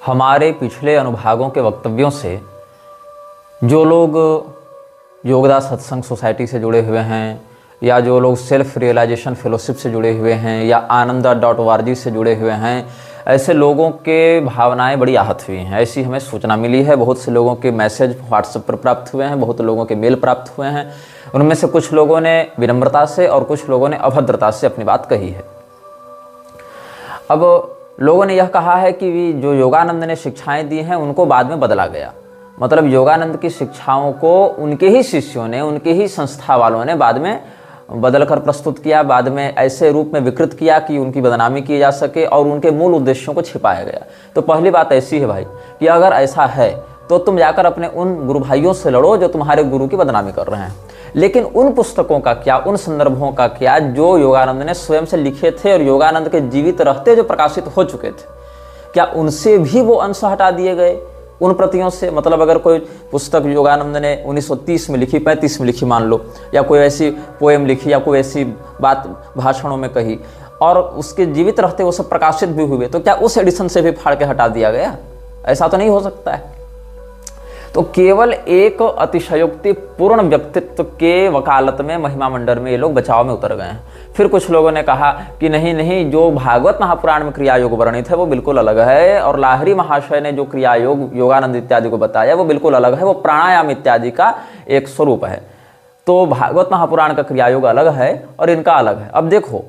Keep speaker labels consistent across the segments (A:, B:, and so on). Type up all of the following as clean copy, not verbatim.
A: हमारे पिछले अनुभागों के वक्तव्यों से जो लोग योगदा सत्संग सोसाइटी से जुड़े हुए हैं या जो लोग सेल्फ रियलाइजेशन फेलोशिप से जुड़े हुए हैं या आनंदा.org से जुड़े हुए हैं, ऐसे लोगों के भावनाएं बड़ी आहत हुई हैं। ऐसी हमें सूचना मिली है। बहुत से लोगों के मैसेज व्हाट्सएप पर प्राप्त हुए हैं, बहुत लोगों के मेल प्राप्त हुए हैं। उनमें से कुछ लोगों ने विनम्रता से और कुछ लोगों ने अभद्रता से अपनी बात कही है। अब लोगों ने यह कहा है कि जो योगानंद ने शिक्षाएं दी हैं उनको बाद में बदला गया। मतलब योगानंद की शिक्षाओं को उनके ही शिष्यों ने, उनके ही संस्था वालों ने बाद में बदलकर प्रस्तुत किया, बाद में ऐसे रूप में विकृत किया कि उनकी बदनामी की जा सके और उनके मूल उद्देश्यों को छिपाया गया। तो पहली बात ऐसी है भाई कि अगर ऐसा है तो तुम जाकर अपने उन गुरु भाइयों से लड़ो जो तुम्हारे गुरु की बदनामी कर रहे हैं। लेकिन उन पुस्तकों का क्या, उन संदर्भों का क्या जो योगानंद ने स्वयं से लिखे थे और योगानंद के जीवित रहते जो प्रकाशित हो चुके थे, क्या उनसे भी वो अंश हटा दिए गए उन प्रतियों से? मतलब अगर कोई पुस्तक योगानंद ने 1930 में लिखी, 35 में लिखी मान लो, या कोई ऐसी पोएम लिखी या कोई ऐसी बात भाषणों में कही और उसके जीवित रहते वो सब प्रकाशित भी हुए, तो क्या उस एडिशन से भी फाड़ के हटा दिया गया? ऐसा तो नहीं हो सकता है। तो केवल एक अतिशयोक्ति पूर्ण व्यक्तित्व के वकालत में महिमा मंडल में ये लोग बचाव में उतर गए हैं। फिर कुछ लोगों ने कहा कि नहीं नहीं, जो भागवत महापुराण में क्रिया योग वर्णित है वो बिल्कुल अलग है, और लाहिरी महाशय ने जो क्रिया योग योगानंद इत्यादि को बताया वो बिल्कुल अलग है, वो प्राणायाम इत्यादि का एक स्वरूप है। तो भागवत महापुराण का क्रिया योग अलग है और इनका अलग है। अब देखो,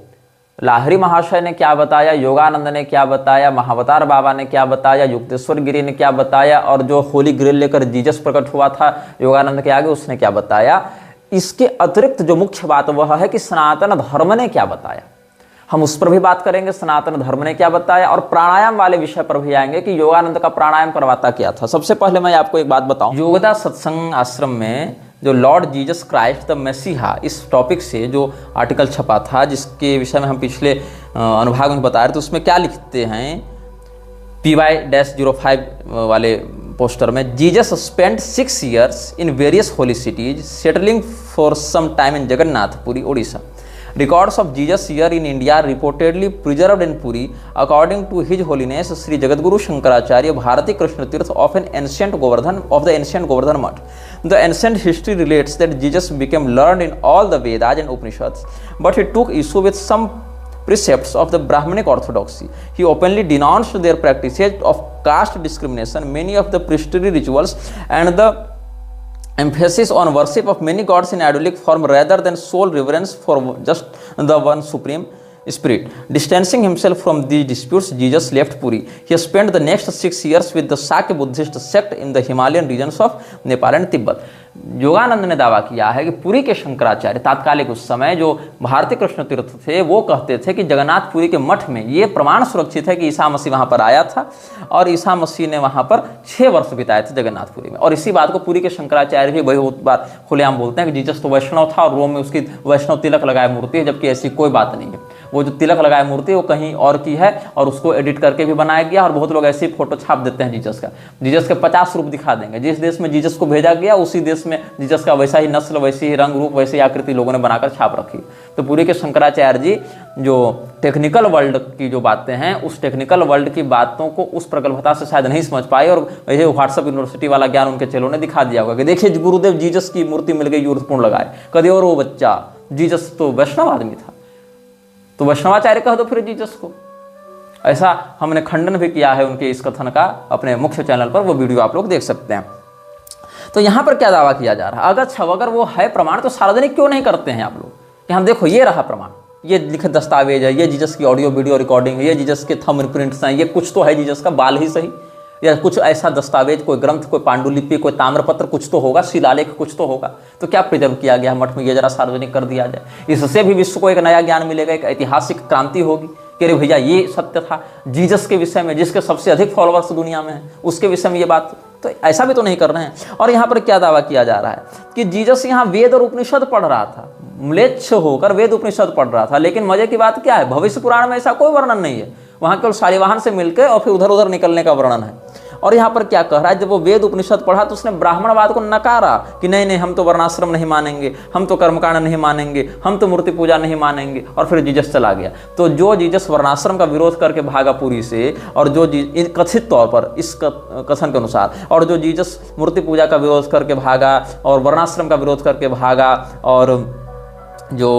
A: लाहिरी महाशय ने क्या बताया, योगानंद ने क्या बताया, महावतार बाबा ने क्या बताया, युक्तेश्वर गिरी ने क्या बताया, और जो होली ग्रेल लेकर जीसस प्रकट हुआ था योगानंद के आगे उसने क्या बताया। इसके अतिरिक्त जो मुख्य बात वह है कि सनातन धर्म ने क्या बताया। हम उस पर भी बात करेंगे, सनातन धर्म ने क्या बताया, और प्राणायाम वाले विषय पर भी आएंगे कि योगानंद का प्राणायाम करवाता क्या था। सबसे पहले मैं आपको एक बात बताऊं, योगदा सत्संग आश्रम में जो लॉर्ड जीसस क्राइस्ट द मैसिहा, इस टॉपिक से जो आर्टिकल छपा था जिसके विषय में हम पिछले अनुभाग में बता रहे थे, उसमें क्या लिखते हैं PY-05 वाले पोस्टर में, Jesus spent 6 years in various holy cities settling for some time in Jagannathpuri, Odisha. Records of Jesus year in India are reportedly preserved in Puri according to His Holiness Sri Jagadguru Shankaracharya Bharati Krishna Tirth of the ancient Govardhan Mutt. The ancient history relates that Jesus became learned in all the Vedas and Upanishads, but he took issue with some precepts of the Brahmanic orthodoxy. He openly denounced their practices of caste discrimination, many of the priestly rituals, and the emphasis on worship of many gods in idolic form rather than sole reverence for just the one supreme spirit. Distancing himself from these disputes, Jesus left Puri. He spent the next 6 years with the Sakya Buddhist sect in the Himalayan regions of Nepal and Tibet. Yogananda ने दावा किया है कि पुरी के शंकराचार्य तात्कालिक उस समय जो भारतीय कृष्ण तीर्थ थे वो कहते थे कि जगन्नाथपुरी के मठ में ये प्रमाण सुरक्षित है कि ईसा मसीह वहां पर आया था और ईसा मसीह ने वहां पर 6 वर्ष बिताए थे जगन्नाथपुरी में। और इसी बात को पुरी के शंकराचार्य भी बहुत बार खुलेआम बोलते हैं कि जीसस तो वैष्णव था और रोम में उसकी वैष्णव तिलक लगाए मूर्ति है, जबकि ऐसी कोई बात नहीं है। वो जो तिलक लगाए मूर्ति वो कहीं और की है और उसको एडिट करके भी बनाया गया, और बहुत लोग ऐसी फोटो छाप देते हैं जीसस का। जीसस के 50 रूप दिखा देंगे। जिस देश में जीसस को भेजा गया उसी देश में जीसस का वैसा ही नस्ल, वैसी ही रंग रूप, वैसी आकृति लोगों ने बनाकर छाप रखी। तो पूरी के शंकराचार्य जी जो टेक्निकल वर्ल्ड की जो बातें हैं उस टेक्निकल वर्ल्ड की बातों को उस प्रगल्भता से शायद नहीं समझ पाए, और ये व्हाट्सएप यूनिवर्सिटी वाला ज्ञान उनके चेलों ने दिखा दिया होगा कि देखिए गुरुदेव जीसस की मूर्ति मिल गई, यूर्थपूर्ण लगाए कदे, और वो बच्चा जीसस तो वैष्णव आदमी था, तो वैष्णवाचार्य कह दो फिर जीसस को। ऐसा हमने खंडन भी किया है उनके इस कथन का अपने मुख्य चैनल पर, वो वीडियो आप लोग देख सकते हैं। तो यहाँ पर क्या दावा किया जा रहा है, अगर वो है प्रमाण तो सार्वजनिक क्यों नहीं करते हैं आप लोग कि हम देखो ये रहा प्रमाण, ये लिखित दस्तावेज है, ये जीसस की ऑडियो वीडियो रिकॉर्डिंग है, ये जीसस के थंब प्रिंट्स हैं, ये कुछ तो है जीसस का, बाल ही सही, या कुछ ऐसा दस्तावेज, कोई ग्रंथ, कोई पांडुलिपि, कोई ताम्रपत्र कुछ तो होगा, शिलालेख कुछ तो होगा। तो क्या प्रिजर्व किया गया मठ में, ये जरा सार्वजनिक कर दिया जाए। इससे भी विश्व को एक नया ज्ञान मिलेगा, एक ऐतिहासिक क्रांति होगी कि अरे भैया ये सत्य था जीसस के विषय में, जिसके सबसे अधिक फॉलोअर्स दुनिया में हैं उसके विषय में ये बात। तो ऐसा भी तो नहीं कर रहे हैं। और यहाँ पर क्या दावा किया जा रहा है कि जीसस यहाँ वेद और उपनिषद पढ़ रहा था, म्लेच्छ होकर वेद उपनिषद पढ़ रहा था। लेकिन मजे की बात क्या है, भविष्य पुराण में ऐसा कोई वर्णन नहीं है। वहाँ केवल शालिवाहन से मिलकर और फिर उधर उधर निकलने का वर्णन है। और यहाँ पर क्या कह रहा है, जब वो वेद उपनिषद पढ़ा तो उसने ब्राह्मणवाद को नकारा कि नहीं नहीं, हम तो वर्णाश्रम नहीं मानेंगे, हम तो कर्मकांड नहीं मानेंगे, हम तो मूर्ति पूजा नहीं मानेंगे, और फिर जीसस चला गया। तो जो जीसस वर्णाश्रम का विरोध करके भागा पुरी से, और जो कथित तौर पर इस कथन के अनुसार, और जो जीसस मूर्ति पूजा का विरोध करके भागा और वर्णाश्रम का विरोध करके भागा, और जो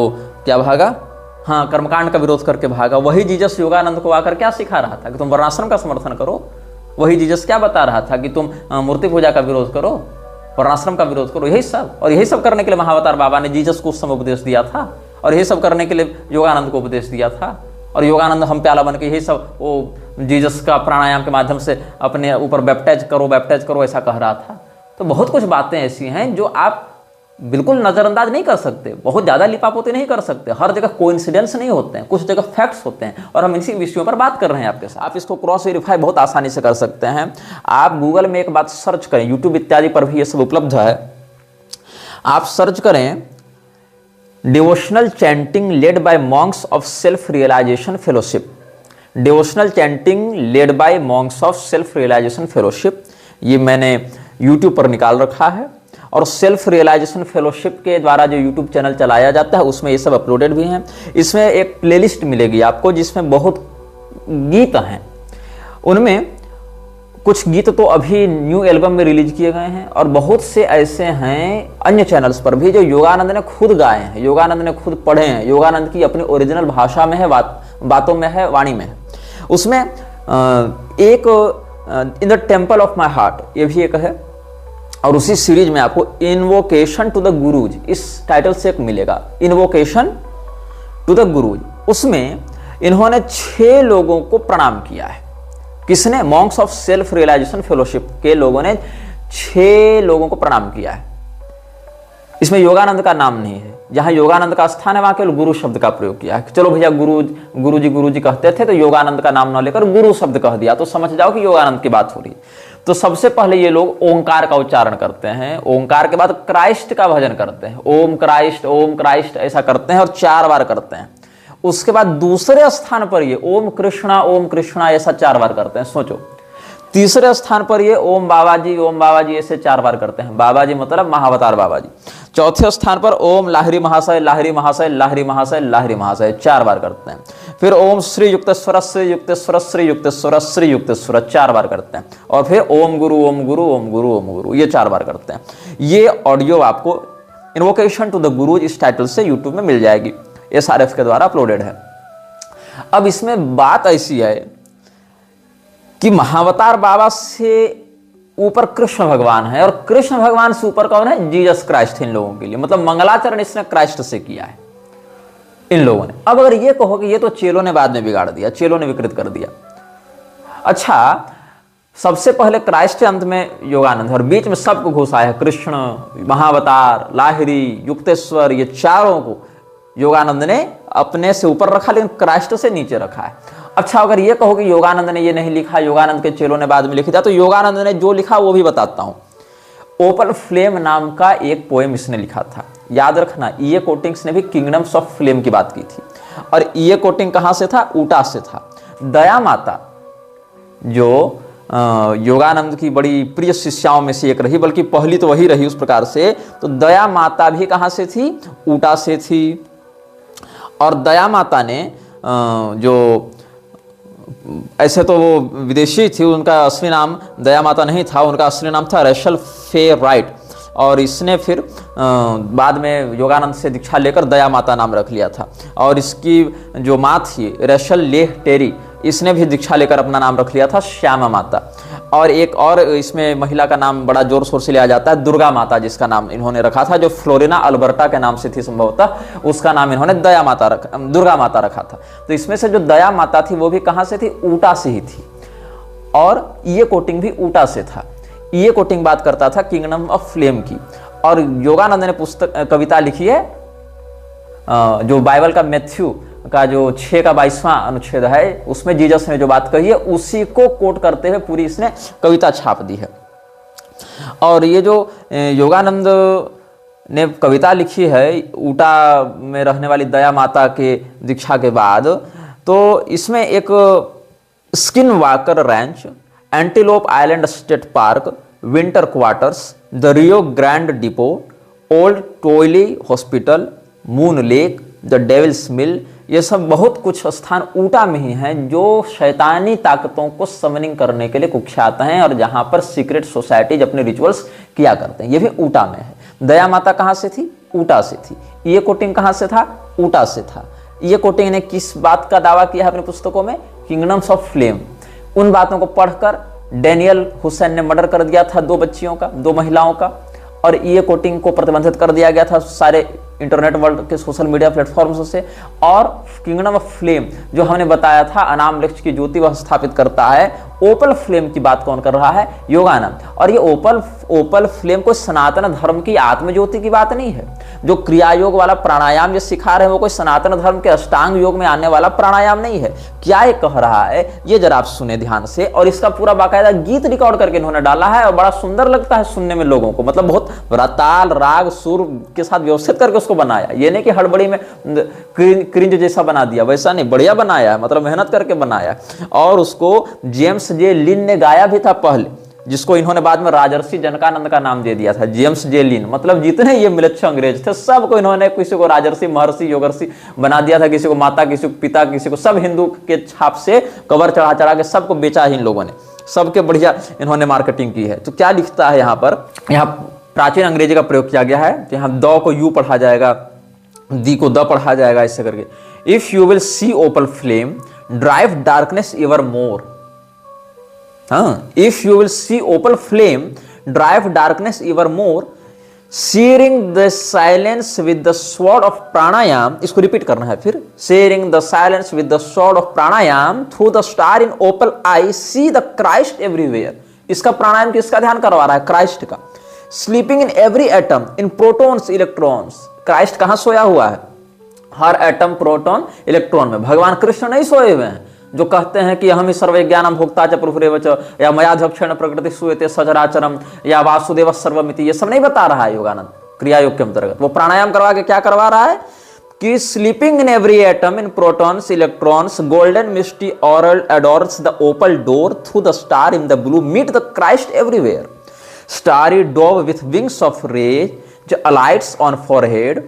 A: क्या भागा, हाँ, कर्मकांड का विरोध करके भागा, वही जीसस योगानंद को आकर क्या सिखा रहा था कि तुम वर्णाश्रम का समर्थन करो। वही जीसस क्या बता रहा था कि तुम मूर्ति पूजा का विरोध करो, वर्णाश्रम का विरोध करो, यही सब। और यही सब करने के लिए महाअवतार बाबा ने जीसस को उस समय उपदेश दिया था, और यही सब करने के लिए योगानंद को उपदेश दिया था। और योगानंद हम प्याला बन के यही सब वो जीसस का प्राणायाम के माध्यम से अपने ऊपर बैप्टाइज करो ऐसा कह रहा था। तो बहुत कुछ बातें ऐसी हैं जो आप बिल्कुल नज़रअंदाज नहीं कर सकते, बहुत ज़्यादा लिपापोती नहीं कर सकते। हर जगह कोइंसिडेंस नहीं होते हैं, कुछ जगह फैक्ट्स होते हैं, और हम इसी विषयों पर बात कर रहे हैं आपके साथ। आप इसको क्रॉस वेरीफाई बहुत आसानी से कर सकते हैं। आप गूगल में एक बात सर्च करें, यूट्यूब इत्यादि पर भी ये सब उपलब्ध है। आप सर्च करें devotional chanting led by monks of self realization fellowship, devotional chanting led by monks of self realization fellowship, ये मैंने यूट्यूब पर निकाल रखा है। और सेल्फ रियलाइजेशन फेलोशिप के द्वारा जो यूट्यूब चैनल चलाया जाता है उसमें ये सब अपलोडेड भी हैं। इसमें एक प्लेलिस्ट मिलेगी आपको जिसमें बहुत गीत हैं, उनमें कुछ गीत तो अभी न्यू एल्बम में रिलीज किए गए हैं, और बहुत से ऐसे हैं अन्य चैनल्स पर भी जो योगानंद ने खुद गाए हैं, योगानंद ने खुद पढ़े हैं, योगानंद की अपनी ओरिजिनल भाषा में है, बातों में है, वाणी में है। उसमें एक in the temple of my heart ये भी एक है, और उसी सीरीज में आपको इन्वोकेशन टू द गुरुज इस टाइटल से एक मिलेगा, इन्वोकेशन टू द गुरुज। उसमें इन्होंने 6 लोगों को प्रणाम किया है। किसने? Monks of self realization fellowship के लोगों ने 6 लोगों को प्रणाम किया है। इसमें योगानंद का नाम नहीं है, जहां योगानंद का स्थान है वहां केवल गुरु शब्द का प्रयोग किया है। चलो भैया गुरु जी कहते थे तो योगानंद का नाम न लेकर गुरु शब्द कह दिया, तो समझ जाओ कि योगानंद की बात हो रही है। तो सबसे पहले ये लोग ओंकार का उच्चारण करते हैं, ओंकार के बाद क्राइस्ट का भजन करते हैं, ओम क्राइस्ट ऐसा करते हैं और 4 बार करते हैं। उसके बाद दूसरे स्थान पर ये ओम कृष्णा ऐसा 4 बार करते हैं, सोचो। तीसरे स्थान पर ये ओम बाबा जी ऐसे 4 बार करते हैं, बाबा जी मतलब महाअवतार बाबा जी। चौथे स्थान पर ओम लाहिरी महाशय 4 बार करते हैं। फिर ओम श्री युक्तेश्वर 4 बार करते हैं, और फिर ओम गुरु ये 4 बार करते हैं। ये ऑडियो आपको इन्वोकेशन टू द गुरु इस टाइटल से यूट्यूब में मिल जाएगी, SRF के द्वारा अपलोडेड है। अब इसमें बात ऐसी है कि महाअवतार बाबा से ऊपर कृष्ण भगवान है, और कृष्ण भगवान से ऊपर कौन है? Jesus Christ. इन लोगों के लिए मतलब मंगलाचरण इसने क्राइस्ट से किया है इन लोगों ने। अब अगर ये कहो कि ये तो चेलों ने बाद में बिगाड़ दिया, चेलों ने विकृत कर दिया। अच्छा, सबसे पहले क्राइस्ट, अंत में योगानंद, और बीच में सबको घुसा है कृष्ण, महाअवतार, लाहिरी, युक्तेश्वर, ये चारों को योगानंद ने अपने से ऊपर रखा, लेकिन क्राइस्ट से नीचे रखा है। अच्छा, अगर ये कहो कि योगानंद ने ये नहीं लिखा, योगानंद के चेलों ने बाद में लिख दिया, तो योगानंद ने जो लिखा वो भी बताता हूं। ओपल फ्लेम नाम का एक पोएम इसने लिखा था, याद रखना। E.A. कोटिंग्स ने भी किंगडम्स ऑफ फ्लेम की बात की थी, और E.A. कोटिंग कहां से था? ऊटा से था। दया माता जो योगानंद की बड़ी प्रिय शिष्याओं में से एक रही, बल्कि पहली तो वही रही उस प्रकार से, तो दया माता भी कहां से थी? ऊटा से थी। और दया माता ने जो ऐसे तो वो विदेशी थी, उनका असली नाम दया माता नहीं था, उनका असली नाम था रेशल फे राइट, और इसने फिर बाद में योगानंद से दीक्षा लेकर दया माता नाम रख लिया था। और इसकी जो माँ थी रेशल लेह टेरी, इसने भी दीक्षा लेकर अपना नाम रख लिया था श्यामा माता। और एक और इसमें महिला का नाम बड़ा जोर शोर से लिया जाता है, दुर्गा माता, जिसका नाम इन्होंने रखा था, जो फ्लोरिना अल्बर्टा के नाम से थी संभवतः, उसका नाम इन्होंने दुर्गा माता रखा था। तो इसमें से जो दया माता थी वो भी कहां से थी? ऊटा से ही थी। और E.A. कोटिंग भी ऊटा से था। E.A. कोटिंग बात करता था किंगडम ऑफ फ्लेम की, और योगानंद ने कविता लिखी है जो बाइबल का मैथ्यू का जो 6 का 22वां अनुच्छेद है, उसमें जीसस ने जो बात कही है उसी को कोट करते हुए पूरी इसने कविता छाप दी है। और ये जो योगानंद ने कविता लिखी है ऊटा में रहने वाली दया माता के दीक्षा के बाद, तो इसमें एक Skinwalker Ranch Antelope Island State Park, Winter Quarters, the Rio Grande Depot, Old Tooele Hospital, Moon Lake, the Devil's Mill, ये सब बहुत कुछ स्थान ऊटा में ही हैं जो शैतानी ताकतों को समनिंग करने के लिए कुख्यात हैं और जहां पर सीक्रेट सोसाइटीज अपने रिचुअल्स किया करते हैं। ये भी ऊटा में है। दया माता कहां से थी? ऊटा से थी। ये कोटिंग कहां से था? ऊटा से था। ये कोटिंग ने किस बात का दावा किया है अपनी पुस्तकों में? Kingdoms of flame. उन बातों को पढ़कर डैनियल हुसैन ने मर्डर कर दिया था 2 बच्चियों का, 2 महिलाओं का, और ये कोटिंग को प्रतिबंधित कर दिया गया था सारे इंटरनेट वर्ल्ड के सोशल मीडिया प्लेटफॉर्म्स से। और किंगडम ऑफ फ्लेम जो हमने बताया था अनाम लक्ष्य की ज्योति वह स्थापित करता है, ओपल फ्लेम की बात कौन कर रहा है? योगानंद। और ये ओपल फ्लेम कोई सनातन धर्म की आत्मज्योति की बात नहीं है। जो क्रिया योग वाला प्राणायाम जो सिखा रहे हैं वो कोई सनातन धर्म के अष्टांग योग में आने वाला प्राणायाम नहीं है। क्या ये कह रहा है ये जरा आप सुने ध्यान से, और इसका पूरा बाकायदा गीत रिकॉर्ड करके इन्होंने डाला है और बड़ा सुंदर लगता है सुनने में लोगों को, मतलब बहुत ताल राग सुर के साथ व्यवस्थित करके उसको बनाया। ये नहीं कि हड़बड़ी में क्रिंज जैसा बना दिया, वैसा नहीं, बढ़िया बनाया है, मतलब मेहनत करके बनाया। और उसको जेम्स जे लिन ने गाया भी था पहले, जिसको इन्होंने बाद में राजर्षि जनकानंद का नाम दे दिया था। जेम्स जे लिन, मतलब जितने ये मिलच्छ अंग्रेज थे सबको इन्होंने किसी को राजर्षि महर्षि योगर्षि बना दिया था, किसी को माता, किसी को पिता, किसी को, सब हिंदू के छाप से कवर चढ़ा चढ़ा के सबको बेचा है इन लोगों ने, सबके बढ़िया इन्होंने मार्केटिंग की है। तो क्या लिखता है यहाँ पर? यहाँ प्राचीन अंग्रेजी का प्रयोग किया गया है। तो यहाँ द को यू पढ़ा जाएगा, दी को द पढ़ा जाएगा, ऐसे करके। If you will see opal flame drive darkness evermore. हाँ, if you will see opal flame drive darkness evermore, sharing the silence with the sword of pranayama. इसको रिपीट करना है फिर। Sharing the silence with the sword of pranayama through the star in opal I see the Christ everywhere. इसका प्राणायाम किसका ध्यान करवा रहा है? क्राइस्ट का। Sleeping in every atom in protons electrons. Christ कहां सोया हुआ है? हर एटम प्रोटॉन इलेक्ट्रॉन में। भगवान कृष्ण नहीं सोए हुए हैं जो कहते हैं कि हम ही सर्वज्ञानम भोक्ता च प्रभुरेव च, या मयाध्यक्षेण प्रकृति सूयते सचराचरम, या वासुदेव सर्वमिति, ये सब नहीं बता रहा है योगानंद क्रिया योग के अंतर्गत। वो प्राणायाम करवा के क्या करवा रहा है कि sleeping in every atom in protons electrons golden misty aural adores the opal door through the star in the blue meet the Christ everywhere. Starry dove with wings of rage alights on forehead,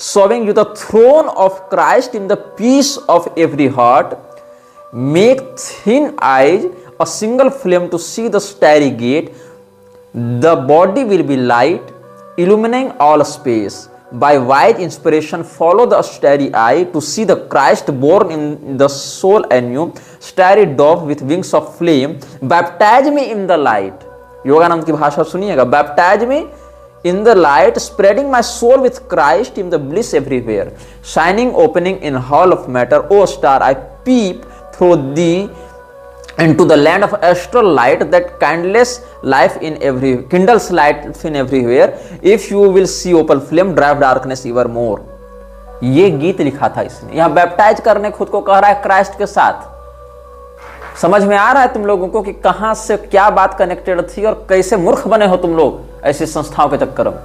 A: showing you the throne of Christ in the peace of every heart. Make thin eyes a single flame to see the starry gate. The body will be light, illumining all space. By wise inspiration, follow the starry eye to see the Christ born in the soul anew. Starry dove with wings of flame, baptize me in the light. Yogananda की भाषा सुनिएगा। Baptise me in the light, spreading my soul with Christ in the bliss everywhere, shining opening in hall of matter, O star I peep through thee into the land of astral light that kindles life in everywhere. If you will see opal flame drive darkness evermore. ये गीत लिखा था इसने। यहाँ baptise करने खुद को कह रहा है क्राइस्ट के साथ। समझ में आ रहा है तुम लोगों को कि कहां से क्या बात कनेक्टेड थी और कैसे मूर्ख बने हो तुम लोग ऐसी संस्थाओं के चक्कर में,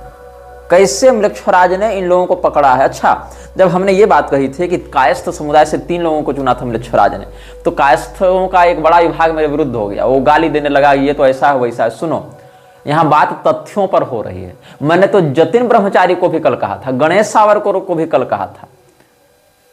A: कैसे मृक्षराज ने इन लोगों को पकड़ा है। अच्छा, जब हमने ये बात कही थी कि कायस्थ समुदाय से 3 लोगों को चुना था मृक्षराज ने, तो कायस्थों का एक बड़ा विभाग मेरे विरुद्ध हो गया, वो गाली देने लगा ये तो ऐसा है वैसा है। सुनो, यहाँ बात तथ्यों पर हो रही है। मैंने तो जतिन ब्रह्मचारी को भी कल कहा था, गणेश सावरकर को भी कल कहा था,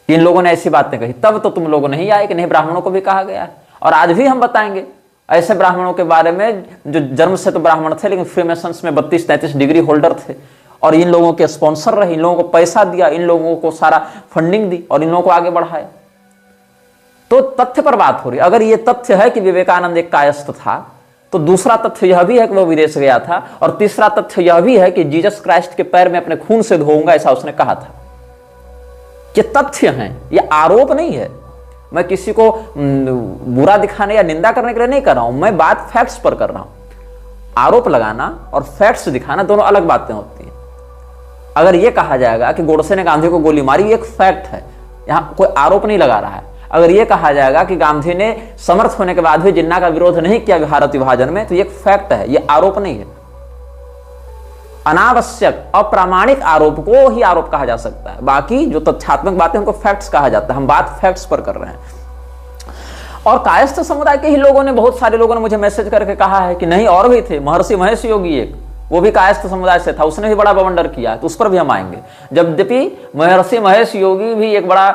A: इन लोगों ने ऐसी बातें कही, तब तो तुम लोगों नहीं आए कि नहीं ब्राह्मणों को भी कहा गया है। और आज भी हम बताएंगे ऐसे ब्राह्मणों के बारे में जो जन्म से तो ब्राह्मण थे लेकिन फ्रीमेसन्स में 32-33 डिग्री होल्डर थे, और इन लोगों के स्पॉन्सर रहे, इन लोगों को पैसा दिया, इन लोगों को सारा फंडिंग दी और इन लोगों को आगे बढ़ाया। तो तथ्य पर बात हो रही। अगर ये तथ्य है कि विवेकानंद एक कायस्थ था, तो दूसरा तथ्य यह भी है कि वह विदेश गया था, और तीसरा तथ्य यह भी है कि जीसस क्राइस्ट के पैर में अपने खून से धोऊंगा, ऐसा उसने कहा था। ये तथ्य हैं, ये आरोप नहीं है। मैं किसी को बुरा दिखाने या निंदा करने के लिए नहीं कर रहा हूं, मैं बात फैक्ट्स पर कर रहा हूं। आरोप लगाना और फैक्ट्स दिखाना दोनों अलग बातें होती हैं। अगर यह कहा जाएगा कि गोडसे ने गांधी को गोली मारी, एक फैक्ट है, यहां कोई आरोप नहीं लगा रहा है। अगर यह कहा जाएगा कि गांधी ने समर्थ होने के बाद भी जिन्ना का विरोध नहीं किया भारत विभाजन में, तो यह फैक्ट है, यह आरोप नहीं है। अनावश्यक अप्रामाणिक आरोप को ही आरोप कहा जा सकता है, बाकी जो तथ्यात्मक बातें उनको फैक्ट्स कहा जाता है। हम बात फैक्ट्स पर कर रहे हैं। और कायस्थ समुदाय के ही लोगों ने, बहुत सारे लोगों ने मुझे मैसेज करके कहा है कि नहीं और भी थे, महर्षि महेश योगी एक, वो भी कायस्थ समुदाय से था, उसने भी बड़ा बवंडर किया, तो उस पर भी हम आएंगे। यद्यपि महर्षि महेश योगी भी एक बड़ा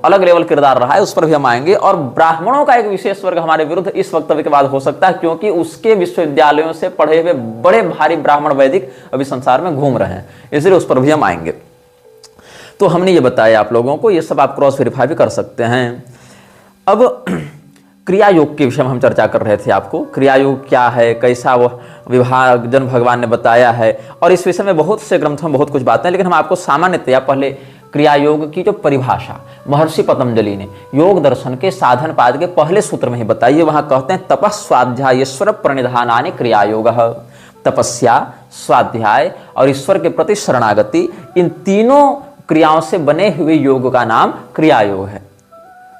A: अलग लेवल किरदार रहा है, उस पर भी हम आएंगे। और ब्राह्मणों का एक विशेष वर्ग हमारे विरुद्ध इस वक्तव्य के बाद हो सकता है, क्योंकि उसके विश्वविद्यालयों से पढ़े हुए बड़े भारी ब्राह्मण वैदिक अभी संसार में घूम रहे हैं, इसलिए उस पर भी हम आएंगे। तो हमने ये बताया आप लोगों को, ये सब आप क्रॉस वेरीफाई भी कर सकते हैं। अब क्रिया योग के विषय में हम चर्चा कर रहे थे आपको, क्रिया योग क्या है, कैसा वो विभाजन भगवान ने बताया है, और इस विषय में बहुत से ग्रंथों में बहुत कुछ बातें हैं, लेकिन हम आपको सामान्यतया पहले क्रिया योग की जो परिभाषा महर्षि पतंजलि ने योग दर्शन के साधन पाद के पहले सूत्र में ही बताई है। वहां कहते हैं तपः स्वाध्यायेश्वर प्रणिधानानि क्रिया योग। तपस्या, स्वाध्याय और ईश्वर के प्रति शरणागति, इन तीनों क्रियाओं से बने हुए योग का नाम क्रिया योग है।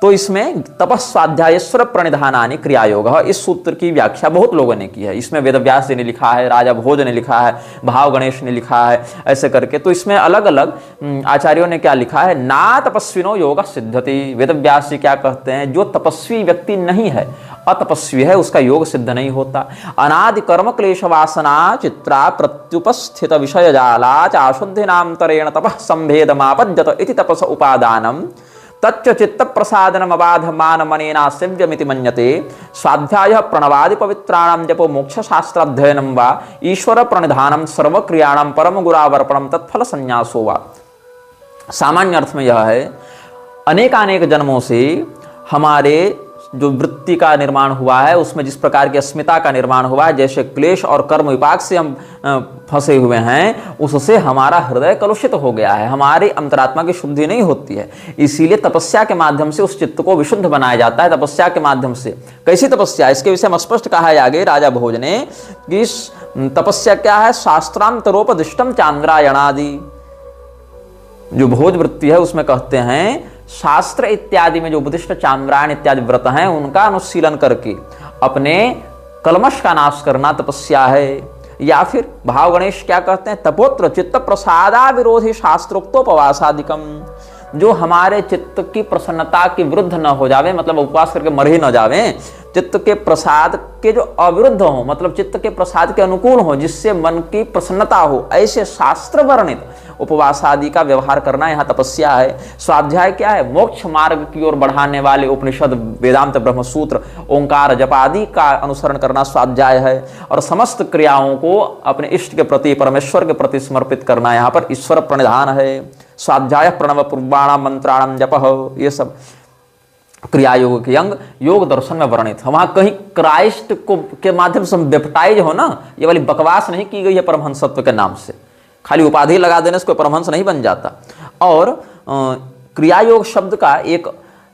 A: तो इसमें तपः स्वाध्यायेश्वर प्रणिधानानि क्रिया योग, इस सूत्र की व्याख्या बहुत लोगों ने की है। इसमें वेदव्यास जी ने लिखा है, राजा भोज ने लिखा है, भाव गणेश ने लिखा है, ऐसे करके। तो इसमें अलग अलग आचार्यों ने क्या लिखा है, ना तपस्विनो योग सिद्धति। वेदव्यास जी क्या कहते हैं, जो तपस्वी व्यक्ति नहीं है, अतपस्वी है, उसका योग सिद्ध नहीं होता। अनादि कर्म क्लेश वासना चित्रा प्रत्युपस्थित विषय जाला चाशुद्धि नाम तरेण तपः संभेदमापद्यत इति तपस उपादानम तच्च चित्त प्रसादनम अबाध मान मनेना सेव्यमिति मन्यते। स्वाध्याय प्रणवादि पवित्राणाम जपो मोक्ष शास्त्राध्ययनम वा ईश्वर प्रणिधानम सर्वक्रियाणाम परम गुरावर्पणम तत्फल संन्यासो वा। सामान्य अर्थ में यह है, अनेकानेक जन्मों से हमारे जो वृत्ति का निर्माण हुआ है, उसमें जिस प्रकार की अस्मिता का निर्माण हुआ है, जैसे क्लेश और कर्म विपाक से हम फंसे हुए हैं, उससे हमारा हृदय कलुषित हो गया है, हमारी अंतरात्मा की शुद्धि नहीं होती है। इसीलिए तपस्या के माध्यम से उस चित्त को विशुद्ध बनाया जाता है। तपस्या के माध्यम से, कैसी तपस्या, इसके विषय में स्पष्ट कहा है आगे राजा भोज ने कि तपस्या क्या है, शास्त्रांतरोपदिष्टम चांद्रायणादि। जो भोज वृत्ति है उसमें कहते हैं शास्त्र इत्यादि में जो उपदिष्ट चांद्रायण इत्यादि व्रत हैं, उनका अनुशीलन करके अपने कलमश का नाश करना तपस्या है। या फिर भाव गणेश क्या कहते हैं, तपोत्र चित्त प्रसादा विरोधी शास्त्रोक्तोपवासादिकम। जो हमारे चित्त की प्रसन्नता के विरुद्ध न हो जावे, मतलब उपवास करके मर ही न जावे, चित्त के प्रसाद के जो अविरुद्ध हो, मतलब चित्त के प्रसाद के अनुकूल हो, जिससे मन की प्रसन्नता हो, ऐसे शास्त्र वर्णित उपवास आदि का व्यवहार करना यहाँ तपस्या है। स्वाध्याय क्या है, मोक्ष मार्ग की ओर बढ़ाने वाले उपनिषद, वेदांत, ब्रह्मसूत्र, ओंकार जप आदि का अनुसरण करना स्वाध्याय है। और समस्त क्रियाओं को अपने इष्ट के प्रति, परमेश्वर के प्रति समर्पित करना यहाँ पर ईश्वर प्रणिधान है। स्वाध्याय प्रणव पूर्वाणाम मंत्राणाम जप, ये सब क्रिया योग के अंग योग दर्शन में वर्णित है। वहां कहीं क्राइस्ट को के माध्यम से बेप्टाइज हो ना, ये वाली बकवास नहीं की गई है परमहंसत्व के नाम से। खाली उपाधि लगा देने से कोई परमहंस नहीं बन जाता। और क्रिया योग शब्द का एक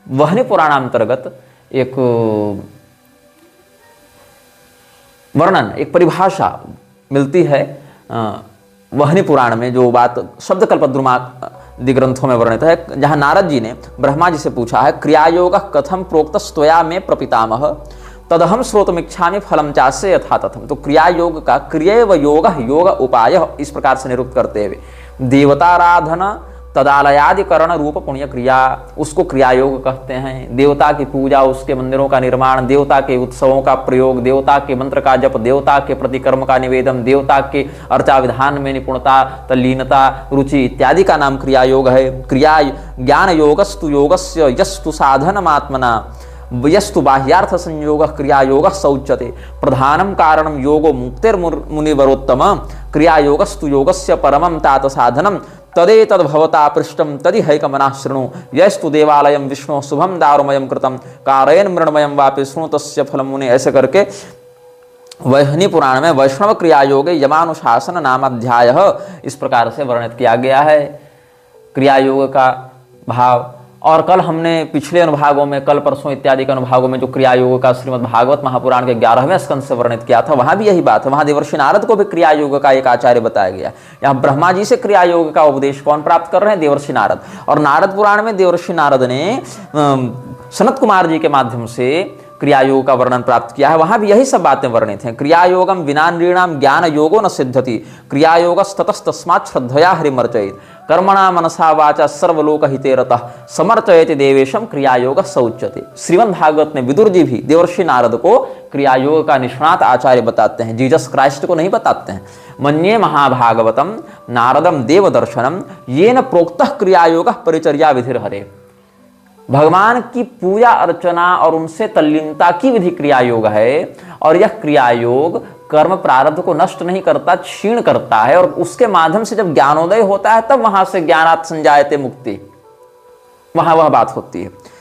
A: वहनी पुराण अंतर्गत एक वर्णन, एक परिभाषा मिलती है वहनी पुराण में। जो बात शब्द कल्पद्रुमादि ग्रंथों में वर्णित है, जहां नारद जी ने ब्रह्मा जी से पूछा है, क्रिया योग कथम प्रोक्त स्वया में प्रपितामह तदहम श्रोतमिच्छामि फलम चास्य यथा तथम। तो क्रिया योग का क्रियैव योग योग उपाय इस प्रकार से निरूपित करते हुए, देवताराधना तदालयादिकरण रूप पुण्य क्रिया, उसको क्रिया योग कहते हैं। देवता की पूजा, उसके मंदिरों का निर्माण, देवता के उत्सवों का प्रयोग, देवता के मंत्र का जप, देवता के प्रति कर्म का निवेदन, देवता के अर्चा विधान में निपुणता, तल्लीनता, रुचि इत्यादि का नाम क्रिया योग है। क्रिया ज्ञान योगस्तु योगस्य यस्तु साधनमात्मना यस्तु बाह्यार्थ संयोग क्रिया योग सौच्यते। प्रधानम कारणम योगो मुक्तिर्मुनिवरोत्तम क्रिया योगस्तु योगस्य परमं तात साधनम तदेतद् भवता पृष्टम तदि हैकमनः शृणु यस्तु देवालयं विष्णु शुभम दारुमयं कृतं कारयन् मृण्मयं वापि शृणु तस्य फलं मुने। ऐसे करके वहनी पुराण में वैष्णव क्रिया योगे यमानुशासन नाम अध्याय इस प्रकार से वर्णित किया गया है क्रिया योग का भाव। और कल हमने पिछले अनुभागों में, कल परसों इत्यादि के अनुभागों में जो क्रिया योग का श्रीमद् भागवत महापुराण के 11वें स्कंद से वर्णित किया था, वहां भी यही बात है। वहां देवर्षि नारद को भी क्रिया योग का एक आचार्य बताया गया। यहाँ ब्रह्मा जी से क्रिया योग का उपदेश कौन प्राप्त कर रहे हैं? देवर्षि नारद। और नारद पुराण में देवर्षि नारद ने सनत कुमार जी के माध्यम से क्रिया योग का वर्णन प्राप्त किया है। वहां भी यही सब बातें वर्णित हैं। क्रिया योगम विना नृणाम ज्ञान योगो न सिद्धति क्रिया योग ततस्तस्मात् श्रद्धया हरिमर्चयित। कर्मणा मनसा वाचा सर्वलोक हिते रतः समर्चयति देवेशम क्रियायोग स उच्यते। श्रीमद् भागवत में विदुर जी भी देवर्षि नारद को क्रियायोग का निष्णात आचार्य बताते हैं, जीसस क्राइस्ट को नहीं बताते हैं। मन्ये महाभागवतम नारदम देवदर्शनम येन प्रोक्तः क्रियायोग परिचर्या विधिर हरे। भगवान की पूजा अर्चना और उनसे तल्लीनता की विधि क्रियायोग है, और यह क्रियायोग कर्म प्रारब्ध को नष्ट नहीं करता, क्षीण करता है, और उसके माध्यम से जब ज्ञानोदय होता है तब वहां से ज्ञानात् संजायते मुक्ति, वहां वह बात होती है।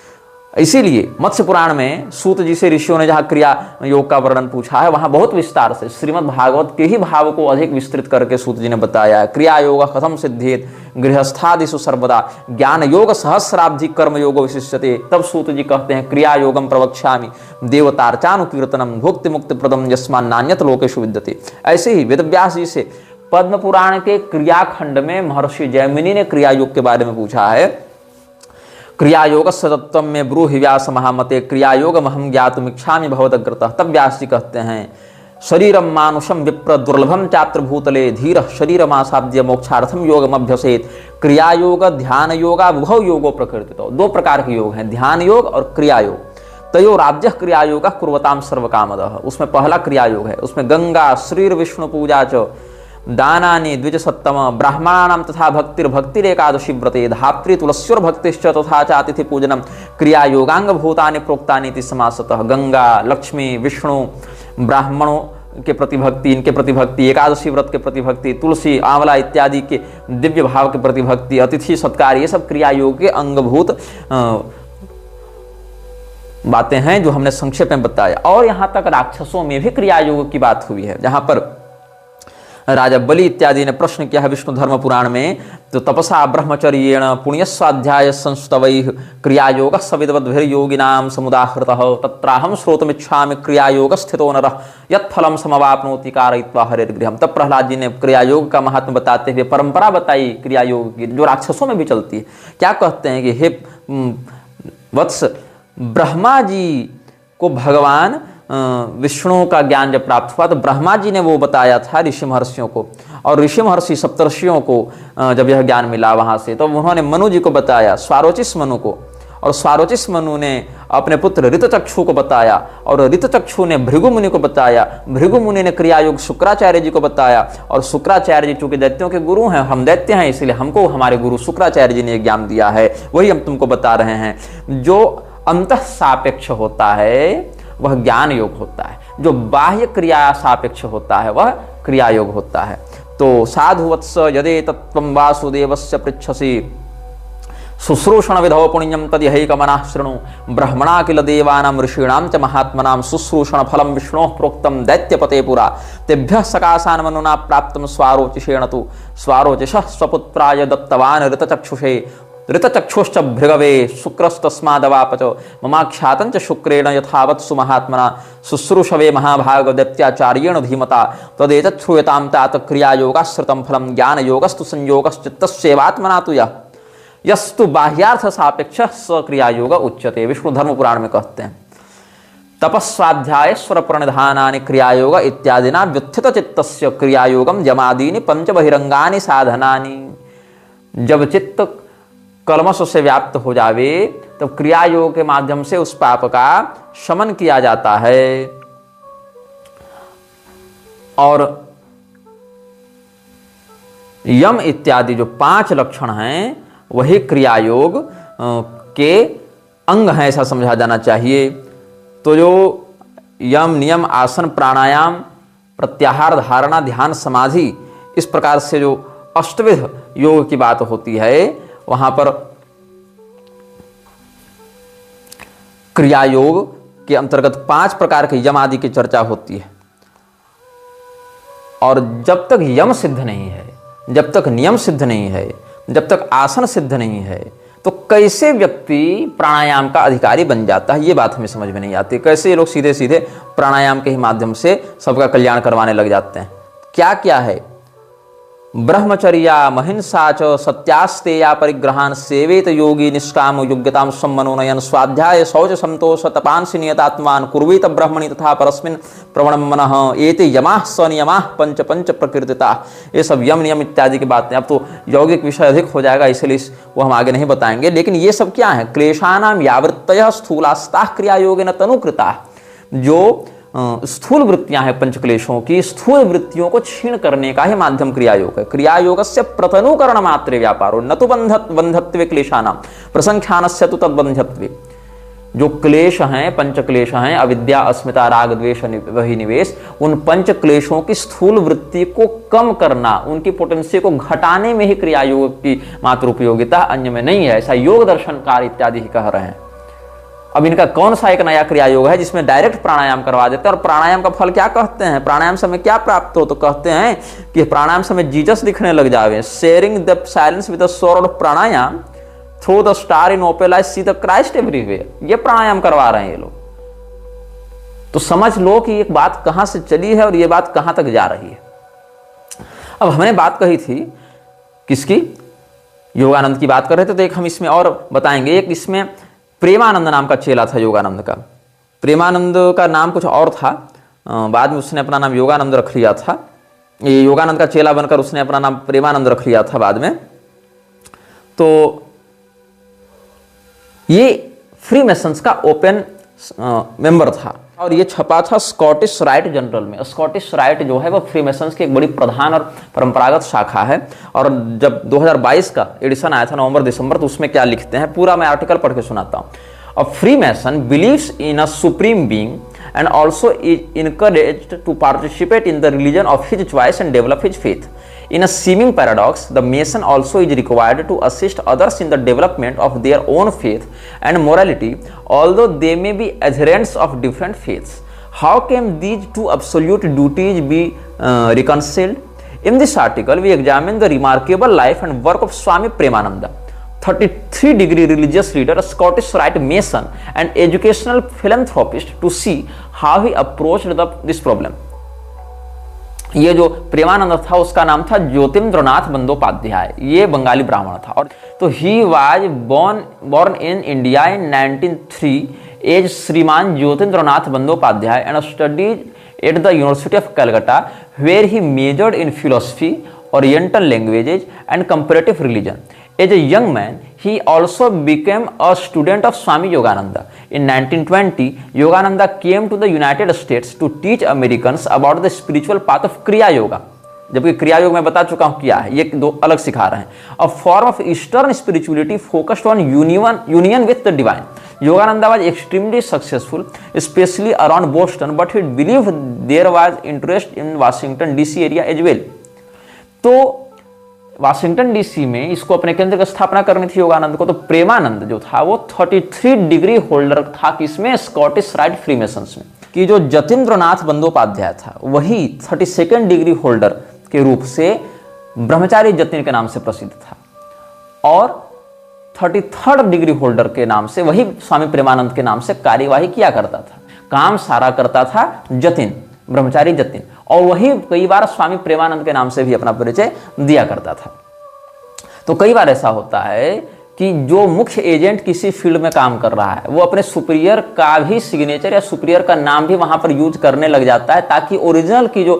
A: इसीलिए मत्स्य पुराण में सूत जी से ऋषियों ने जहां क्रिया योग का वर्णन पूछा है, वहां बहुत विस्तार से श्रीमद् भागवत के ही भाव को अधिक विस्तृत करके सूत जी ने बताया है। क्रिया योग कथम सिद्धेत गृहस्थादिषु सर्वदा ज्ञान योग सहस्राब्धि कर्म योग विशिष्यते। तब सूत जी कहते हैं क्रिया योगम प्रवक्ष्यामि देवतार्चानुकीर्तनम भुक्ति मुक्ति प्रदम यस्मान् नान्यत लोकेषु विद्यते। ऐसे ही वेदव्यास जी से पद्म पुराण के क्रियाखंड में महर्षि जैमिनी ने क्रिया योग के बारे में पूछा है। क्रियायोग तत्व में ब्रूहि व्यास महामते क्रियायोग महम ज्ञातुमिच्छामि भवदग्रतः। तब व्यास जी कहते हैं शरीरम मानुषम विप्र दुर्लभम चात्र भूतले धीर शरीरमासाद्य मोक्षार्थम योगमभ्यसेत। क्रियायोग ध्यान योगा विभव योगो प्रकृतितो। दो प्रकार के योग हैं, ध्यान योग और क्रिया योग। तयो राज्य क्रिया योग कुर्वताम सर्वकामदः। उसमें पहला क्रिया योग है, उसमें गंगा श्रीर विष्णु पूजा च दानानि द्विजसत्तम ब्राह्मणानां तथा भक्तिरेकादशी व्रते धात्री तुलस्योर भक्तिश्च तथा च अतिथि पूजनम क्रिया योगांग भूतानि प्रोक्तानि इति समासतः। गंगा लक्ष्मी विष्णु ब्राह्मणों के प्रति भक्ति, इनके प्रति भक्ति, एकादशी व्रत के प्रति भक्ति, तुलसी आंवला इत्यादि के दिव्य भाव के प्रति भक्ति, अतिथि सत्कार, ये सब क्रिया योग के अंगभूत बातें हैं जो हमने संक्षेप में बताया। और यहाँ तक राक्षसों में भी क्रिया योग की बात हुई है, जहां पर राजा बलि इत्यादि ने प्रश्न किया है विष्णु धर्म पुराण में, तो तपसा ब्रह्मचर्येण पुण्यस्वाध्याय संस्तवैः क्रियायोग सविद्वद्भिर्योगिनां समुदाहृतः तत्राहं श्रोतुमिच्छामि क्रियायोग स्थितो नरः यत्फलं समवाप्नोति कारयित्वा हरेर्गृहम्। तब प्रहलाद जी ने क्रियायोग का महात्म्य बताते हुए परंपरा बताई क्रियायोग की, जो राक्षसों में भी चलती है। क्या कहते हैं कि हे वत्स, ब्रह्मा जी को भगवान विष्णु का ज्ञान जब प्राप्त हुआ तो ब्रह्मा जी ने वो बताया था ऋषि महर्षियों को, और ऋषि महर्षि सप्तर्षियों को जब यह ज्ञान मिला वहां से, तो उन्होंने मनु जी को बताया, स्वारोचिस मनु को, और स्वारोचिस मनु ने अपने पुत्र ऋतचक्षु को बताया, और ऋतचक्षु ने भृगु मुनि को बताया, भृगु मुनि ने क्रियायोग शुक्राचार्य जी को बताया, और शुक्राचार्य जी चूंकि दैत्यों के गुरु हैं, हम दैत्य हैं, इसलिए हमको हमारे गुरु शुक्राचार्य जी ने ज्ञान दिया है, वही हम तुमको बता रहे हैं। जो अंतः सापेक्ष होता है वह ज्ञान योग होता है, जो बाह्य क्रिया सापेक्ष होता है वह क्रिया योग होता है। तो साधुवत्स यदे तत्त्वं वासुदेवस्य पृच्छसि शुश्रूषण विधौ पुण्यम तदिहैकमनः शृणु ब्रह्मणा किल देवानां ऋषीणां च महात्मनां शुश्रूषण फलं विष्णोः प्रोक्तं दैत्यपते पुरा तेभ्यः सकाशान् मनुना प्राप्तं स्वारोचिषेण तु स्वारोचिषः स्वपुत्राय दत्तवान् ऋतचक्षुषे ऋतचक्षुश्च भृगवे शुक्रस्तस्मादवापच ममाख्यातं च शुक्रेण यथावत्सु महात्मना शुश्रूषवे महाभागदैत्याचार्येण धीमता तदेतत् श्रूयतां तात क्रियायोगाश्रितं फलं ज्ञानयोगस्तु संयोगश्चित्तस्यैवात्मना तु यस्तु बाह्यार्थ सापेक्ष स क्रियायोग उच्यते। विष्णु धर्म पुराण में कहते हैं तपस्वाध्याय स्वर प्रणिधानानि क्रियायोग इत्यादिना व्युत्थित चित्तस्य क्रियायोगम यमादीनि पंच बहिरंगानि साधनानि। जब चित्त कलमश से व्याप्त हो जावे तो क्रिया योग के माध्यम से उस पाप का शमन किया जाता है। और यम इत्यादि जो 5 लक्षण हैं वही क्रिया योग के अंग हैं, ऐसा समझा जाना चाहिए। तो जो यम नियम आसन प्राणायाम प्रत्याहार धारणा ध्यान समाधि इस प्रकार से जो अष्टविध योग की बात होती है, वहां पर क्रिया योग के अंतर्गत 5 प्रकार के यम आदि की चर्चा होती है। और जब तक यम सिद्ध नहीं है, जब तक नियम सिद्ध नहीं है, जब तक आसन सिद्ध नहीं है, तो कैसे व्यक्ति प्राणायाम का अधिकारी बन जाता है, ये बात हमें समझ में नहीं आती। कैसे ये लोग सीधे सीधे प्राणायाम के ही माध्यम से सबका कल्याण करवाने लग जाते हैं। क्या क्या है ब्रह्मचर्या महिंसा च सत्यास्तेया परिग्रहान सेवेत योगी निष्काम योग्यताम सम्मनोनयन स्वाध्याय शौच संतोष तपांसि नियतात्मान कुर्वीत ब्रह्मणि तथा परस्मिन् प्रवणम मनः एते यमाः स्वनियमाः पंच पंच प्रकृतिता। ये सब यम नियम इत्यादि की बातें, अब तो यौगिक विषय अधिक हो जाएगा इसलिए वो हम आगे नहीं बताएंगे। लेकिन ये सब क्या है? क्लेशानाम यावृत्तयः स्थूलास्ताः क्रिया योगेन तनुकृता। जो स्थूल वृत्तियां हैं पंचक्लेशों की, स्थूल वृत्तियों को क्षीण करने का ही माध्यम क्रिया योग है। क्रिया योगस्य प्रतनुकरण मात्रे व्यापारो न तो बंधत्वे क्लेशानां प्रसंख्यानस्य तो तद्बंधत्वे। जो क्लेश हैं, पंचक्लेश हैं, अविद्या अस्मिता राग द्वेष वही निवेश, उन पंच क्लेशों की स्थूल वृत्ति को कम करना, उनकी पोटेंसी को घटाने में ही क्रिया योग की मात्र उपयोगिता, अन्य में नहीं है, ऐसा योग दर्शनकार इत्यादि ही कह रहे हैं। अब इनका कौन सा एक नया क्रिया योग है जिसमें डायरेक्ट प्राणायाम करवा देते हैं? और प्राणायाम का फल क्या कहते हैं? प्राणायाम से हमें क्या प्राप्त हो? तो कहते हैं कि प्राणायाम से हमें जीसस दिखने लग जावे। Sharing the silence with the sword of pranayama through the star in open I see the Christ everywhere. ये प्राणायाम करवा रहे हैं ये लोग। तो समझ लो कि एक बात कहां से चली है और ये बात कहां तक जा रही है। अब हमने बात कही थी किसकी? योगानंद की बात कर रहे थे, तो एक हम इसमें और बताएंगे। एक इसमें प्रेमानंद नाम का चेला था योगानंद का। प्रेमानंद का नाम कुछ और था, बाद में उसने अपना नाम योगानंद रख लिया था। ये योगानंद का चेला बनकर उसने अपना नाम प्रेमानंद रख लिया था बाद में। तो ये फ्री मैसन्स का ओपन मेंबर था और ये छपा था स्कॉटिश राइट जनरल में। स्कॉटिश राइट जो है वो फ्री मैसन्स की एक बड़ी प्रधान और परंपरागत शाखा है। और जब 2022 का एडिशन आया था नवंबर दिसंबर, तो उसमें क्या लिखते हैं, पूरा मैं आर्टिकल पढ़ के सुनाता हूँ। A free mason believes in a supreme being and also is encouraged to participate in the religion of his choice and develop his faith. In a seeming paradox, the Mason also is required to assist others in the development of their own faith and morality, although they may be adherents of different faiths. How can these two absolute duties be reconciled? In this article, we examine the remarkable life and work of Swami Premananda, 33-degree religious leader, a Scottish Rite Mason, and educational philanthropist, to see how he approached this problem. ये जो प्रेमानंद था उसका नाम था ज्योतिन्द्रनाथ बंदोपाध्याय। ये बंगाली ब्राह्मण था। और तो he was born in India in 1903 as Shriman Jyotindranath Bandyopadhyay and studied at the University of Calcutta, where he majored in philosophy, Oriental languages and comparative religion. As a young man, he also became a student of Swami Yogananda. In 1920, Yogananda came to the United States to teach Americans about the spiritual path of Kriya Yoga. जबकि क्रिया योग मैं बता चुका हूँ क्या है, ये दो अलग सिखा रहे हैं। A form of Eastern spirituality focused on union with the divine. Yogananda was extremely successful, especially around Boston, but he believed there was interest in Washington DC area as well. तो वाशिंगटन डीसी में इसको अपने केंद्र की स्थापना करनी थी योगानंद को। तो प्रेमानंद जो था वो 33 डिग्री होल्डर था किसमें? स्कॉटिश राइट फ्रीमेसन्स में। कि जो जतीन्द्रनाथ बंदोपाध्याय था वही 32nd डिग्री होल्डर के रूप से ब्रह्मचारी जतिन के नाम से प्रसिद्ध था, और 33rd डिग्री होल्डर के नाम से वही स्वामी प्रेमानंद के नाम से कार्यवाही किया करता था, काम सारा करता था जतिन, ब्रह्मचारी जतिन, और वही कई बार स्वामी प्रेमानंद के नाम से भी अपना परिचय दिया करता था। तो कई बार ऐसा होता है कि जो मुख्य एजेंट किसी फील्ड में काम कर रहा है वो अपने सुपीरियर का भी सिग्नेचर या सुपीरियर का नाम भी वहां पर यूज करने लग जाता है, ताकि ओरिजिनल की जो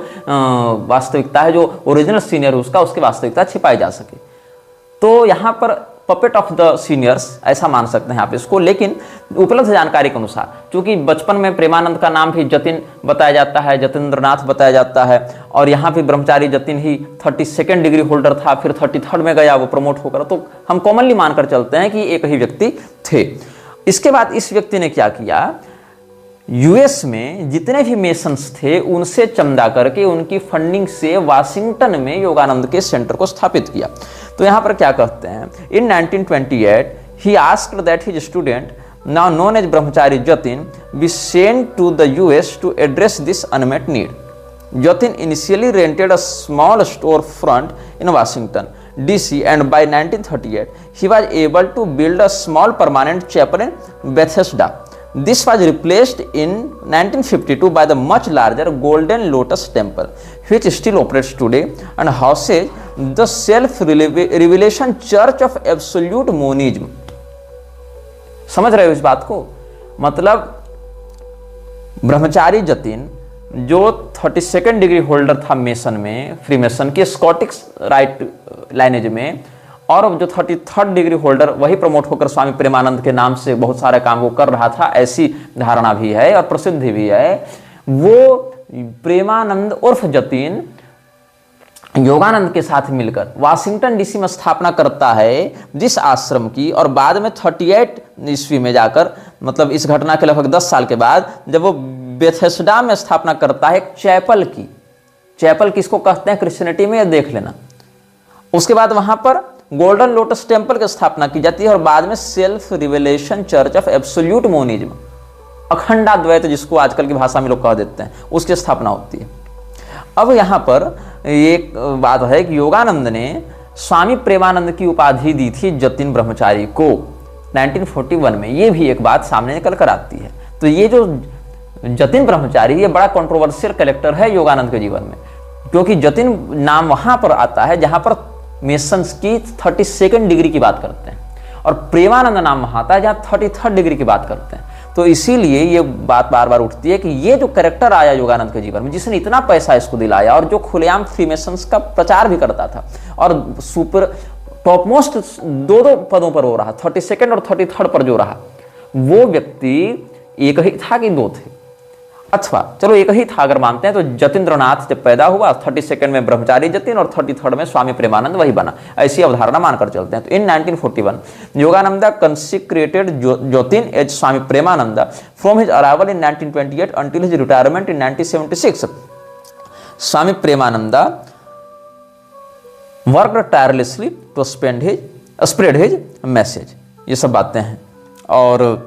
A: वास्तविकता है, जो ओरिजिनल सीनियर उसका, उसकी वास्तविकता छिपाई जा सके। तो यहाँ पर पपेट ऑफ द सीनियर्स ऐसा मान सकते हैं आप इसको। लेकिन उपलब्ध जानकारी के अनुसार, चूंकि बचपन में प्रेमानंद का नाम भी जतिन बताया जाता है, जतीन्द्रनाथ बताया जाता है, और यहाँ भी ब्रह्मचारी जतिन ही 32nd डिग्री होल्डर था, फिर 33rd में गया वो प्रमोट होकर, तो हम कॉमनली मानकर चलते हैं कि एक ही व्यक्ति थे। इसके बाद इस व्यक्ति ने क्या किया, यूएस में जितने भी मेसन्स थे उनसे चंदा करके उनकी फंडिंग से वाशिंगटन में योगानंद के सेंटर को स्थापित किया। तो यहाँ पर क्या कहते हैं, in 1928 he asked that his student now known as Brahmachari Jatin be sent to the US to address this unmet need. Jatin initially rented a small store front in Washington DC, and by 1938 he was able to build a small permanent chapel in Bethesda. This was replaced in 1952 by the much larger Golden Lotus Temple, which still operates today and houses the self revelation church of Absolute monism. समझ रहे हो इस बात को? मतलब ब्रह्मचारी जतिन जो 32nd degree holder था mason में, फ्री मेसन के स्कॉटिक राइट लाइनेज में, और जो 33rd डिग्री होल्डर वही प्रमोट होकर स्वामी प्रेमानंद के नाम से बहुत सारे काम को कर रहा था, ऐसी धारणा भी है और प्रसिद्धि भी है। वो प्रेमानंद उर्फ जतिन योगानंद के साथ मिलकर वाशिंगटन डीसी में स्थापना करता है जिस आश्रम की, और बाद में 38 ईस्वी में जाकर, मतलब इस घटना के लगभग 10 साल के बाद, जब वो बेथेस्डा में स्थापना करता है एक चैपल की। चैपल किसको कहते हैं क्रिश्चियनिटी में, ये देख लेना। उसके बाद वहां पर गोल्डन लोटस टेम्पल की स्थापना की जाती है, और बाद में Self Revelation Church of Absolute Monism, अखंडाद्वैत जिसको आजकल की भाषा में लोग कह देते हैं, उसकी स्थापना होती है। अब यहां पर एक बात है कि योगानंद ने स्वामी प्रेमानंद की उपाधि दी थी जतिन ब्रह्मचारी को 1941 में। ये भी एक बात सामने निकल कर आती है। तो ये जो जतिन ब्रह्मचारी, ये बड़ा कंट्रोवर्शियल कैरेक्टर है योगानंद के जीवन में, क्योंकि जतिन नाम वहां पर आता है जहां पर मेसन्स की 32nd डिग्री की बात करते हैं, और प्रेमानंद नाम वहां आता है जहां 33rd डिग्री की बात करते हैं। तो इसीलिए ये बात बार बार उठती है कि ये जो कैरेक्टर आया योगानंद के जीवन में, जिसने इतना पैसा इसको दिलाया और जो खुलेआम फ्रीमेसन्स का प्रचार भी करता था, और सुपर टॉप मोस्ट दो पदों पर हो रहा, 32nd और 33rd पर जो रहा, वो व्यक्ति एक ही था कि दो थे? अथवा चलो एक ही था अगर मानते हैं, तो जतीन्द्रनाथ जब पैदा हुआ 32nd में ब्रह्मचारी जतिन और 33rd में स्वामी प्रेमानंद वही बना, ऐसी अवधारणा मानकर चलते हैं। तो in 1941 Yogananda consecrated Jatin as Swami Premananda from his arrival in 1928 until his retirement in 1976. Swami Premananda worked tirelessly to spread his message. ये सब बातें हैं। और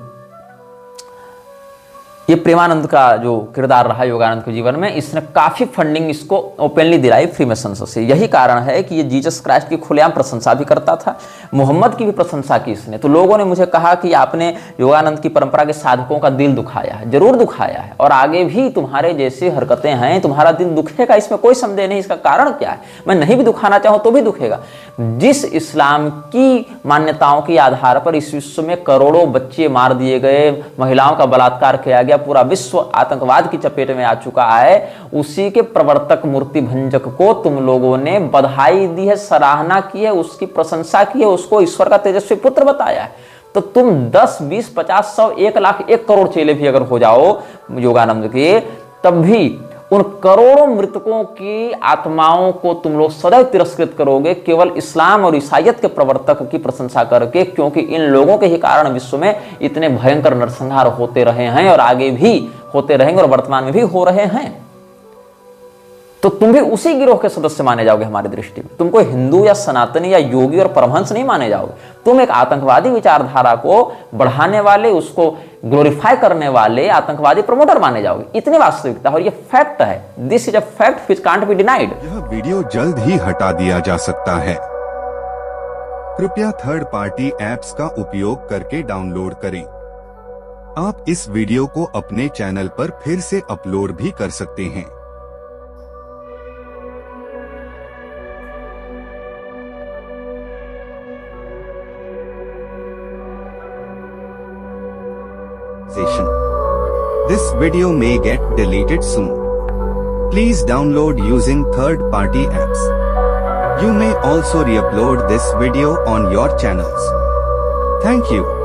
A: ये प्रेमानंद का जो किरदार रहा योगानंद के जीवन में, इसने काफी फंडिंग इसको ओपनली दिलाई फ्रीमेसन्स से। यही कारण है कि ये जीसस क्राइस्ट की खुलेआम प्रशंसा भी करता था, मोहम्मद की भी प्रशंसा की इसने। तो लोगों ने मुझे कहा कि आपने योगानंद की परंपरा के साधकों का दिल दुखाया है। जरूर दुखाया है, और आगे भी तुम्हारे जैसी हरकतें हैं, तुम्हारा दिल दुखेगा, इसमें कोई संदेह नहीं। इसका कारण क्या है? मैं नहीं भी दुखाना चाहूं तो भी दुखेगा। जिस इस्लाम की मान्यताओं के आधार पर इस विश्व में करोड़ों बच्चे मार दिए गए, महिलाओं का बलात्कार किया गया, पूरा विश्व आतंकवाद की चपेट में आ चुका है, उसी के प्रवर्तक मूर्ति भंजक को तुम लोगों ने बधाई दी है, सराहना की है, उसकी प्रशंसा की है, उसको ईश्वर का तेजस्वी पुत्र बताया है। तो तुम 10, 20, 50, 100, 1 लाख, 1 करोड़ चेले भी अगर हो जाओ योगानंद के, तब भी उन करोड़ों मृतकों की आत्माओं को तुम लोग सदैव तिरस्कृत करोगे, केवल इस्लाम और ईसाइयत के प्रवर्तक की प्रशंसा करके, क्योंकि इन लोगों के ही कारण विश्व में इतने भयंकर नरसंहार होते रहे हैं, और आगे भी होते रहेंगे, और वर्तमान में भी हो रहे हैं। तो तुम भी उसी गिरोह के सदस्य माने जाओगे हमारी दृष्टि में। तुम कोई हिंदू या सनातनी या योगी और परमहंस नहीं माने जाओगे। तुम एक आतंकवादी विचारधारा को बढ़ाने वाले, उसको ग्लोरीफाई करने वाले आतंकवादी प्रमोटर माने जाओगे। इतनी वास्तविकता, और ये फैक्ट है। This is a fact which can't be denied.
B: यह वीडियो जल्द ही हटा दिया जा सकता है। कृपया थर्ड पार्टी एप्स का उपयोग करके डाउनलोड करें। आप इस वीडियो को अपने चैनल पर फिर से अपलोड भी कर सकते हैं। This video may get deleted soon. Please download using third-party apps. You may also re-upload this video on your channels. Thank you.